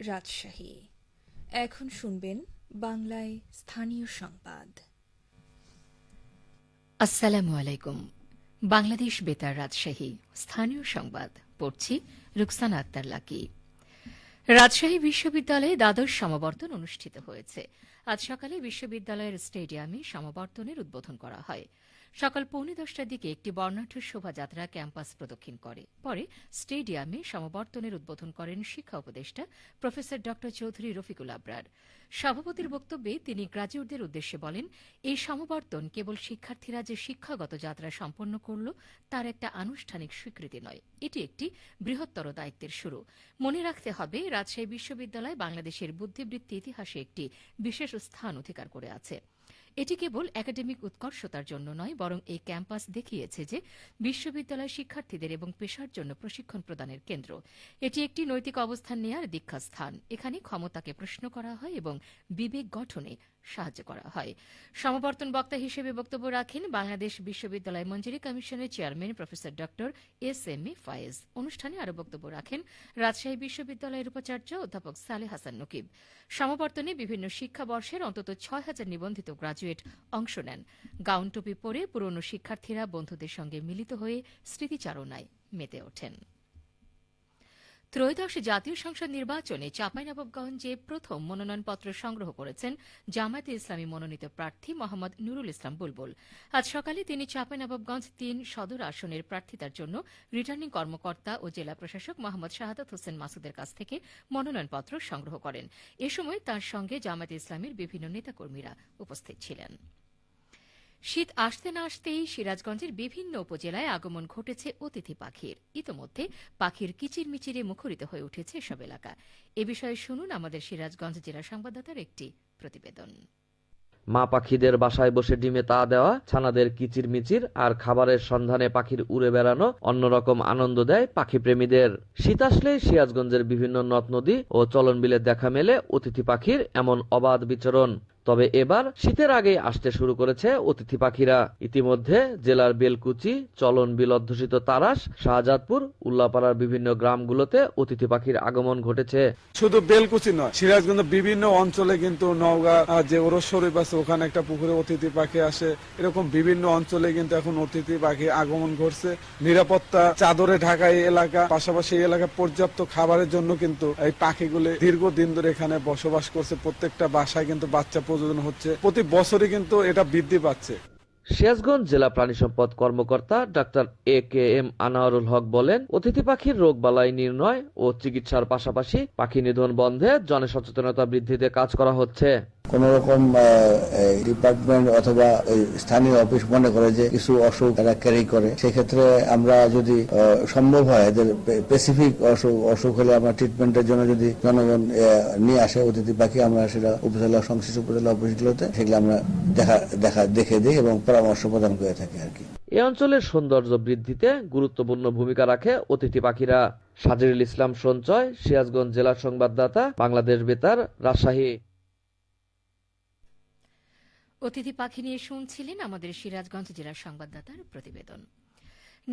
রাজশাহী। এখন শুনবেন বাংলায় স্থানীয় সংবাদ। আসসালামু আলাইকুম। বাংলাদেশ বেতার রাজশাহী স্থানীয় সংবাদ পড়ছি রুকসানা আক্তার লাকি। রাজশাহী বিশ্ববিদ্যালয়ে দ্বাদশ সমাবর্তন অনুষ্ঠিত হয়েছে। আজ সকালে বিশ্ববিদ্যালয়ের স্টেডিয়ামে সমাবর্তনের উদ্বোধন করা হয়। সকাল 10:45টার দিকে একটি বর্ণাঢ্য শোভাযাত্রা ক্যাম্পাস প্রদক্ষিণ করে। পরে স্টেডিয়ামে সমাবর্তনের উদ্বোধন করেন শিক্ষা উপদেষ্টা প্রফেসর ড চৌধুরী রফিকুল আবরার। সভাপতির বক্তব্যে তিনি গ্রাজুয়েটদের উদ্দেশ্যে বলেন, এই সমাবর্তন কেবল শিক্ষার্থীরা যে শিক্ষাগত যাত্রা সম্পন্ন করল তার একটা আনুষ্ঠানিক স্বীকৃতি নয়, এটি একটি বৃহত্তর দায়িত্বের শুরু। মনে রাখতে হবে, রাজশাহী বিশ্ববিদ্যালয় বাংলাদেশের বুদ্ধিবৃত্তি ইতিহাসে একটি বিশেষ স্থান অধিকার করে আছে। এটি কেবল একাডেমিক উৎকর্ষতার জন্য নয়, বরং এই ক্যাম্পাস দেখিয়েছে যে বিশ্ববিদ্যালয় শিক্ষার্থীদের এবং পেশার জন্য প্রশিক্ষণ প্রদানের কেন্দ্র। এটি একটি নৈতিক অবস্থান নেয়ার দীক্ষাস্থান। এখানে ক্ষমতাকে প্রশ্ন করা হয় এবং বিবেক গঠনে সাহায্য করা হয়। সমাবর্তন বক্তা হিসেবে বক্তব্য রাখেন বাংলাদেশ বিশ্ববিদ্যালয় মঞ্জুরি কমিশনের চেয়ারম্যান প্রফেসর ড এস.এম.এ ফায়েজ। অনুষ্ঠানে আরও বক্তব্য রাখেন রাজশাহী বিশ্ববিদ্যালয়ের উপাচার্য অধ্যাপক সালেহ হাসান নকিব। সমাবর্তনে বিভিন্ন শিক্ষাবর্ষের অন্তত ৬,০০০ নিবন্ধিত গ্রাজুয়েট অংশ নেন। গাউন টুপি পরে পুরনো শিক্ষার্থীরা বন্ধুদের সঙ্গে মিলিত হয়ে স্মৃতিচারণায় মেতে ওঠেন। ত্রয়োদশ জাতীয় সংসদ নির্বাচনে চাঁপাইনবাবগঞ্জে প্রথম মনোনয়নপত্র সংগ্রহ করেছেন জামায়াতে ইসলামী মনোনীত প্রার্থী মোহাম্মদ নুরুল ইসলাম বুলবুল। আজ সকালে তিনি চাঁপাইনবাবগঞ্জ ৩ সদর আসনের প্রার্থিতার জন্য রিটার্নিং কর্মকর্তা ও জেলা প্রশাসক মোহাম্মদ শাহাদাত হোসেন মাসুদের কাছ থেকে মনোনয়নপত্র সংগ্রহ করেন। এ সময় তাঁর সঙ্গে জামায়াতে ইসলামীর বিভিন্ন নেতাকর্মীরা উপস্থিত ছিলেন। শীত আসতে না আসতেই সিরাজগঞ্জের বিভিন্ন উপজেলায় আগমন ঘটেছে অতিথি পাখির। ইতোমধ্যে পাখির কিচিরমিচিরে মুখরিত হয়ে উঠেছে এসব এলাকা। এ বিষয়ে শুনুন আমাদের সিরাজগঞ্জ জেলা সংবাদদাতার একটি প্রতিবেদন। মা পাখিদের বাসায় বসে ডিমে তা দেওয়া, ছানাদের কিচিরমিচির আর খাবারের সন্ধানে পাখির উড়ে বেড়ানো অন্যরকম আনন্দ দেয় পাখি প্রেমীদের। শীত আসলেই সিরাজগঞ্জের বিভিন্ন নদ নদী ও চলনবিলে দেখা মেলে অতিথি পাখির এমন অবাধ বিচরণ। তবে এবার শীতের আগেই আসতে শুরু করেছে অতিথি পাখিরা। ইতিমধ্যে জেলার বেলকুচি, চলনবিল অধ্যুষিত তারাস, শাহজাদপুর, উল্লাপাড়ার বিভিন্ন গ্রামগুলোতে অতিথি পাখির আগমন ঘটেছে। শুধু বেলকুচি নয়, সিরাজগঞ্জের বিভিন্ন অঞ্চলে কিন্তু নওগাঁ যে ওরস শরীফ আছে ওখানে একটা পুকুরে অতিথি পাখি আসে। এরকম বিভিন্ন অঞ্চলে কিন্তু এখন অতিথি পাখি আগমন ঘটছে। নিরাপত্তা চাদরে ঢাকা এই এলাকা, পাশাপাশি এই এলাকা পর্যাপ্ত খাবারের জন্য কিন্তু এই পাখিগুলি দীর্ঘদিন ধরে এখানে বসবাস করছে। প্রত্যেকটা বাসায় কিন্তু বাচ্চা প্রজনন হচ্ছে, প্রতি বছরই কিন্তু এটা বৃদ্ধি পাচ্ছে। সিরাজগঞ্জ জেলা প্রাণী সম্পদ কর্মকর্তা ডাক্তার এ.কে.এম. আনোয়ারুল হক বলেন, অতিথি পাখির রোগবালাই নির্ণয় ও চিকিৎসার পাশাপাশি পাখি নিধন বন্ধে জনসচেতনতা বৃদ্ধিতে কাজ করা হচ্ছে। কোন রকম ডিপার্টমেন্ট অথবা স্থানীয় অফিস মনে করে যে কিছু অসুখ তারা ক্যারি করে, সেক্ষেত্রে আমরা যদি সম্ভব হয় এদের স্পেসিফিক অসুখ হলে আমরা ট্রিটমেন্টের জন্য যদি জনগণ নিয়ে আসে অতিথি পাখি, আমরা সেটা উপজেলা সংশ্লিষ্ট উপজেলা অফিসগুলোতে সেগুলো আমরা দেখে দিই এবং পরামর্শ প্রদান করে থাকি আর কি। এ অঞ্চলের সৌন্দর্য বৃদ্ধিতে গুরুত্বপূর্ণ ভূমিকা রাখে অতিথি পাখিরা। সাজিরুল ইসলাম সঞ্চয়, সিরাজগঞ্জ জেলার সংবাদদাতা, বাংলাদেশ বেতার, রাজশাহী। অতিথি পাখি নিয়ে শুনছিলেন আমাদের সিরাজগঞ্জ জেলার সংবাদদাতার প্রতিবেদন।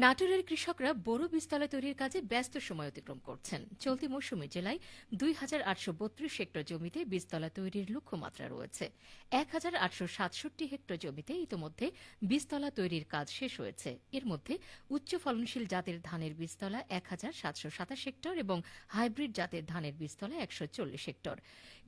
নাটোরের কৃষকরা বোরো বীজতলা তৈরির কাজে ব্যস্ত সময় অতিক্রম করছেন। চলতি মৌসুমে জেলায় ২,৮৩২ হেক্টর জমিতে বীজতলা তৈরির লক্ষ্যমাত্রা রয়েছে। ১,৮৬৭ হেক্টর জমিতে ইতোমধ্যে বীজতলা তৈরির কাজ শেষ হয়েছে। এর মধ্যে উচ্চ ফলনশীল জাতের ধানের বীজতলা ১,৭২৭ হেক্টর এবং হাইব্রিড জাতের ধানের বীজতলা ১৪০ হেক্টর।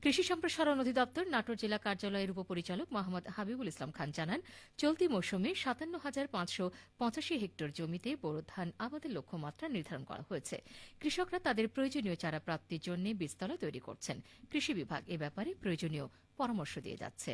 কৃষি সম্প্রসারণ অধিদপ্তর নাটোর জেলা কার্যালয়ের উপপরিচালক মোহাম্মদ হাবিবুল ইসলাম খান জানান, চলতি মৌসুমে ৫৭,৫৮৫ হেক্টর জমিতে বোরো ধান আবাদের লক্ষ্যমাত্রা নির্ধারণ করা হয়েছে। কৃষকরা তাদের প্রয়োজনীয় চারা প্রাপ্তির জন্য বীজতলা তৈরি করছেন। কৃষি বিভাগ এ ব্যাপারে প্রয়োজনীয় পরামর্শ দিয়ে যাচ্ছে।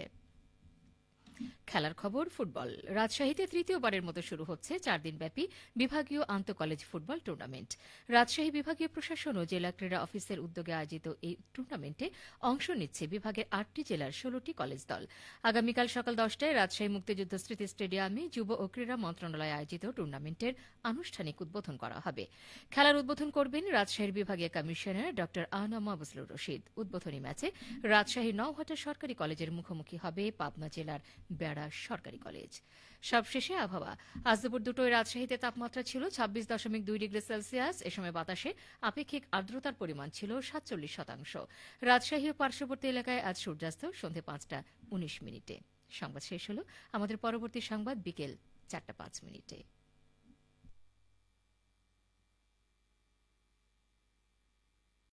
খেলার খবর ফুটবল। রাজশাহীতে তৃতীয়বারের মতো শুরু হচ্ছে ৪ দিনব্যাপী বিভাগীয় আন্তঃকলেজ ফুটবল টুর্নামেন্ট। রাজশাহী বিভাগীয় প্রশাসন ও জেলা ক্রীড়া অফিসের উদ্যোগে আয়োজিত এই টুর্নামেন্টে অংশ নিচ্ছে বিভাগের ৮টি জেলার ১৬টি কলেজ দল। আগামীকাল সকাল ১০টায় রাজশাহী মুক্তিযুদ্ধ স্মৃতি স্টেডিয়ামে যুব ও ক্রীড়া মন্ত্রণালয় আয়োজিত টুর্নামেন্টের আনুষ্ঠানিক উদ্বোধন করা হবে। খেলার উদ্বোধন করবেন রাজশাহীর বিভাগীয় কমিশনার ড আ.ন.ম ফজলুর রশিদ। উদ্বোধনী ম্যাচে রাজশাহী নওহাটা সরকারি কলেজের মুখোমুখি হবে পাবনা জেলার বেড়া সরকারি কলেজ। সবশেষে আবহাওয়া। আজ দুপুর 2টায় রাজশাহীতে তাপমাত্রা ছিল 26.2 ডিগ্রি সেলসিয়াস। এ সময় বাতাসে আপেক্ষিক আর্দ্রতার পরিমাণ ছিল 47%। রাজশাহী ও পার্শ্ববর্তী এলাকায় আজ সূর্যাস্ত সন্ধ্যে 5:19। সংবাদ শেষ হল। আমাদের পরবর্তী সংবাদ বিকেল 4:05।